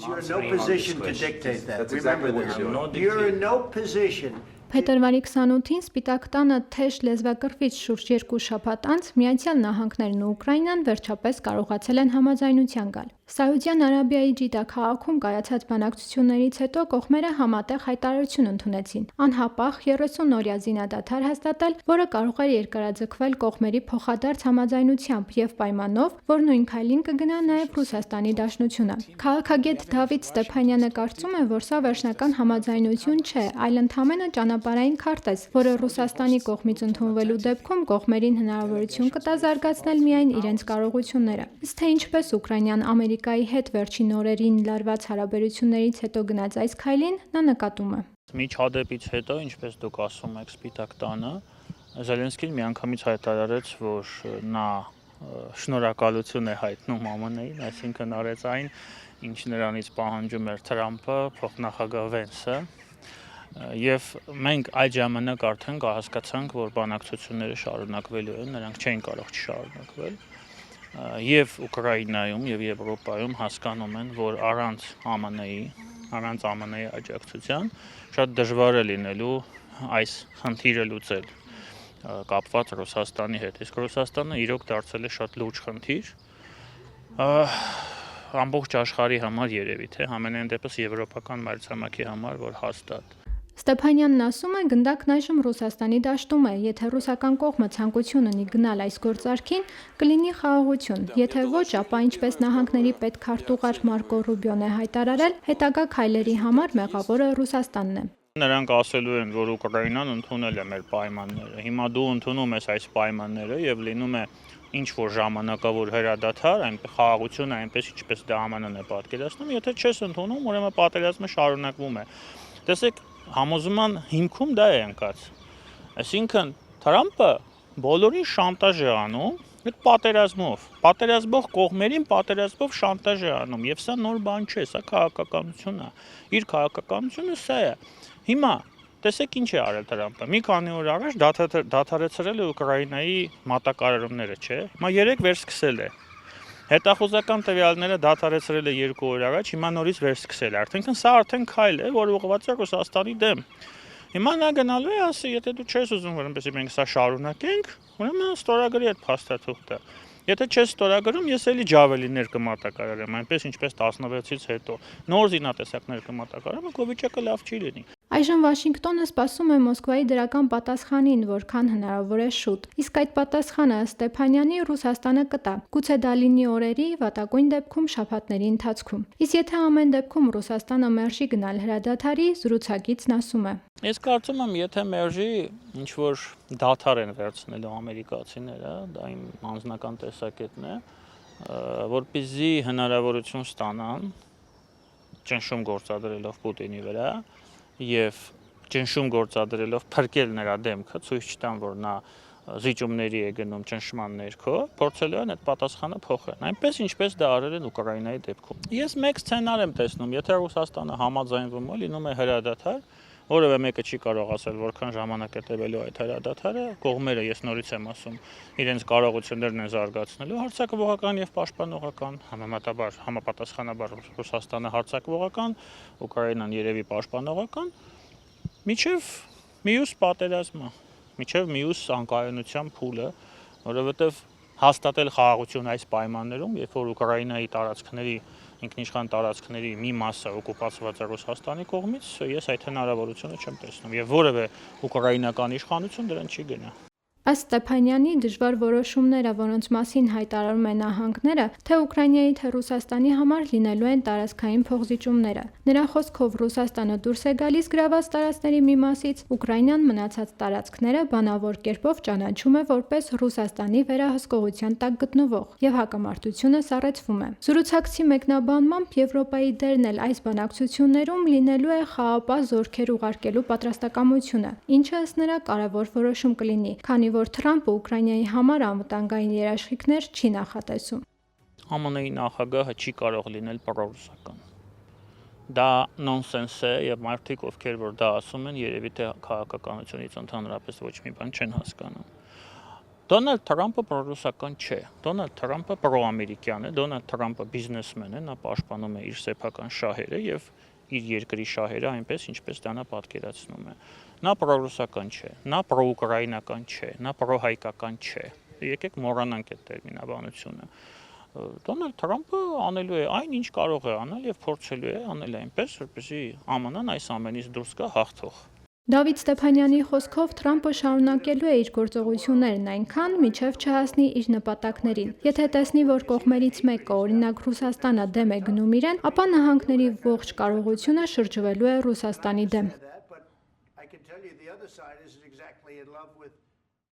You're in no position to dictate that. That's Remember exactly what this. you're doing. You're in no position. Փետրվարի 28-ին Սպիտակ տանը թեժ լեզվակռվից շուրջ 2 շաբաթ անց Միացյալ Նահանգներն ու Ուկրաինան վերջապես կարողացել են համաձայնության գալ։ Սաուդյան Արաբիայի Ջիդա քաղաքում կայացած բանակցություններից հետո կողմերը համատեղ հայտարարություն ընդունեցին անհապաղ 30-օրյա զինադադար հաստատել, որը կարող էր երկարաձգվել կողմերի փոխադարձ համաձայնությամբ եւ պայմանով, որ նույն քայլին կգնա նաեւ Ռուսաստանի Դաշնությունը։ Քաղաքագետ Դավիթ Ստեփանյանը կարծում է, որ սա վերջնական համաձայնություն չէ, այլ ընդհանրապես ճանապարհային քարտեզ, որը Ռուսաստանի կողմից ընդունվելու դեպքում կողմերին հնարավորություն կտա զարգացնել միայն իրենց կարողությունները։ Ըստ թե ինչպես Ուկրաինան Ամերիկայի հետ վերջին օրերին լարված հարաբերություններից հետո գնաց այս քայլին, նա նկատում է. Միջադեպից հետո, ինչպես դուք ասում եք, Սպիտակ տանը Զելենսկին միանգամից հայտարարեց, որ նա շնորհակալություն է հայտնում ԱՄՆ-ին, այսինքն արեց այն, ինչ նրանից պահանջում էր Թրամփը, փոխնախագահ Վենսը, եւ մենք այդ ժամանակ արդեն կհասկացանք, որ բանակցությունները շարունակվելու են, նրանք չէին կարող չշարունակվել, եւ Ուկրաինայում եւ Եվրոպայում հասկանում են, որ առանց ԱՄՆ-ի աջակցության շատ դժվար է լինելու այս խնդիրը լուծել կապված Ռուսաստանի հետ։ Իսկ Ռուսաստանը իրոք դարձել է շատ լուրջ խնդիր ամբողջ աշխարհի համար երևի թե համենայն դեպս եվրոպական մայրցամաքի համար, որ հաստատ։ Ստեփանյանն ասում է, գնդակն այժմ Ռուսաստանի դաշտում է, եթե ռուսական կողմը ցանկություն ունի գնալ այս գործարքին, կլինի խաղաղություն, եթե ոչ, ապա ինչպես նահանգների պետքարտուղար Մարկո Ռուբիոն է հայտարարել, հետագա քայլերի համար մեղավորը Ռուսաստանն է։ Նրանք ասելու են, որ Ուկրաինան ընդունել է մեր պայմանները։ Հիմա դու ընդունում ես այս պայմանները եւ լինում է ինչ որ ժամանակավոր հրադադար, այնպես խաղաղությունը այնպես ինչպես դա ԱՄՆ-ն է պատկերացնում, եթե չես ընդունում, ուրեմն պատերազմը շարունակվում է։ Տեսեք, համոզման հիմքում դա է ընկած։ Այսինքն Թրամփը բոլորին շանտաժ է անում այդ պատերազմող կողմերին պատերազմով շանտաժ է անում, եւ սա նոր բան չէ, սա քաղաքականություն է։ Իր քաղաքականությունը սա է։ Հիմա տեսեք ինչ է արել Թրամփը։ Մի քանի օր առաջ դադարեցրել է Ուկրաինայի մատակարարումները, չէ՞։ Հիմա 3 վերսկսել է։ Հետախուզական տվյալները դադարեցրել է 2 օր առաջ, հիմա նորից վերսկսել է։ Արդեն սա արդեն քայլ է, որը ուղղված է Ռուսաստանի դեմ։ Հիմա նա գնալու է ասի, եթե դու չես ուզում, որպես մենք սա շարունակենք, ուրեմն ստորագրի այդ փաստաթուղթը։ Եթե չես ստորագրում, ես էլի ջավելիներ կմատակարարեմ, այնպես ինչպես 16-ից հետո։ Նոր զինատեսակներ կմատակարարեմ, ու վիճակը լավ չի լինի։ Այժմ Վաշինգտոնը սպասում է Մոսկվայի դրական պատասխանին, որքան հնարավոր է շուտ։ Իսկ այդ պատասխանը Ստեփանյանի Ռուսաստանը կտա։ Գուցե դա լինի օրերի, վատագույն դեպքում շաբաթների ընթացքում։ Իսկ եթե ամեն դեպքում Ռուսաստանը մերժի գնալ հրադադարի, զրուցակիցն ասում է. Ես կարծում եմ, եթե մերժի ինչ որ դադար են վերցնելու ամերիկացիները, դա իմ անձնական տեսակետն է, որպեսզի հնարավորություն ստանան ճնշում գործադրելով Պուտինի վրա եւ ճնշում գործադրելով փրկել նրա դեմքը, ցույց չտան, որ նա զիջումների է գնում ճնշման ներքո, փորձելու են այդ պատասխանը փոխել։ Այնպես ինչպես դա արել են Ուկրաինայի դեպքում։ Ես մեկ սցենար եմ տեսնում, եթե Ռուսաստանը համաձայնվում է, լինում է հրադադար, որևէ մեկը չի կարող ասել, որքան ժամանակ է տևելու այդ հրադադարը, կողմերը, ես նորից եմ ասում, իրենց կարողություններն են զարգացնելու, հարձակվողական եւ պաշտպանողական, համապատասխանաբար Ռուսաստանը հարձակվողական, Ուկրաինան երևի պաշտպանողական, միջև մյուս պատերազմը, միջև մյուս անկայունության փուլը, որովհետեւ հաստատել խաղաղություն այս պայմաններում, երբ որ Ուկրաինայի տարածքների ինքնիշխան տարածքների մի մասը օկուպացված է Ռուսաստանի կողմից, ես այդ հնարավորությունը չեմ տեսնում եւ որևէ ուկրաինական իշխանություն դրան չի գնա։ Ըստ Ստեփանյանի դժվար որոշումները, որոնց մասին հայտարարում են նահանգները, թե Ուկրաինայի թե Ռուսաստանի համար լինելու են տարածքային փոխզիջումները։ Նրա խոսքով Ռուսաստանը դուրս է գալիս գրաված տարածքների մի մասից, Ուկրաինան մնացած տարածքները բանավոր կերպով ճանաչում է որպես Ռուսաստանի վերահսկողության տակ գտնվող եւ հակամարտությունը սառեցվում է։ Զրուցակցի մեկնաբանմամբ Եվրոպայի դերն էլ այս բանակցություններում լինելու է խաղապահ զորքեր ուղարկելու պատրաստակամությունը, ինչը ըստ նրա կարևոր որոշում կլինի, քանի որ Թրամփը Ուկրաինայի համար անվտանգային երաշխիքներ չի նախատեսում։ ԱՄՆ-ի նախագահը չի կարող լինել պրոռուսական։ Դա նոնսենս է եւ մարդիկ, ովքեր որ դա ասում են, երևի թե քաղաքականությունից ընդհանրապես ոչ մի բան չեն հասկանում։ Դոնալդ Թրամփը պրոռուսական չէ։ Դոնալդ Թրամփը պրոամերիկյան է, Դոնալդ Թրամփը բիզնեսմեն է, նա պաշտպանում է իր սեփական շահերը եւ իր երկրի շահերը այնպես, ինչպես դա նա պատկերացնում է։ Նա պրոռուսական չէ, նա պրոուկրաինական չէ, նա պրոհայկական չէ։ Եկեք մոռանանք այդ տերմինաբանությունը։ Դոնալդ Թրամփը անելու է այն, ինչ կարող է անել եւ փորձելու է անել այնպես, որպեսզի ԱՄՆ-ն այս ամենից դուրս գա հաղթող։ Դավիթ Ստեփանյանի խոսքով Թրամփը շարունակելու է իր գործողություններն այնքան, մինչև չհասնի իր նպատակներին։ Եթե տեսնի, որ կողմերից մեկը, օրինակ Ռուսաստանը դեմ է գնում իրեն, ապա նահանգների ողջ կարողությունը շրջվելու է Ռուսաստանի դեմ։ But I can tell you the other side isn't exactly in love with